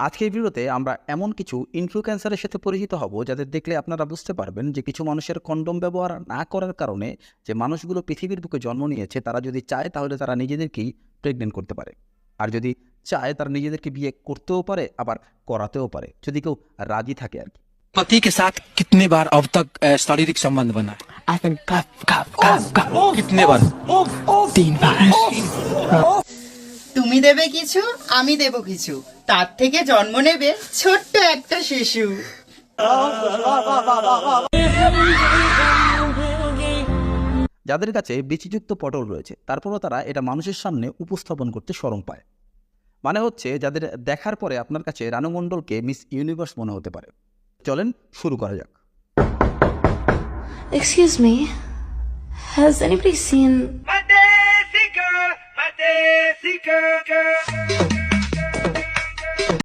আজকের ভিডিওতে আমরা এমন কিছু ইনফ্লুয়েন্সারের সাথে পরিচিত হব যাদের দেখলে আপনারা বুঝতে পারবেন যে কিছু মানুষের কন্ডোম ব্যবহার না করার কারণে যে মানুষগুলো পৃথিবীর বুকে জন্ম নিয়েছে তারা যদি চায় তাহলে তারা নিজেদেরকেই প্রেগনেন্ট করতে পারে, আর যদি চায় তারা নিজেদেরকে বিয়ে করতেও পারে আবার করাতেও পারে যদি কেউ রাজি থাকে আর কি। पति के साथ कितने बार अब तक शारीरिक संबंध बना है? I think cup. कितने बार? 3 বার। তুমি দেবে কিছু, আমি দেব কিছু, তার থেকে জন্ম নেবে ছোট্ট একটা শিশু। যাদের কাছে বিচিযুক্ত পটল রয়েছে তারপরও তারা এটা মানুষের সামনে উপস্থাপন করতে শরম পায়, মানে হচ্ছে যাদের দেখার পরে আপনার কাছে রানু মণ্ডলকে মিস ইউনিভার্স মনে হতে পারে। চলেন শুরু করা যাক। Excuse me, has anybody seen My Desi girl, my Desi girl.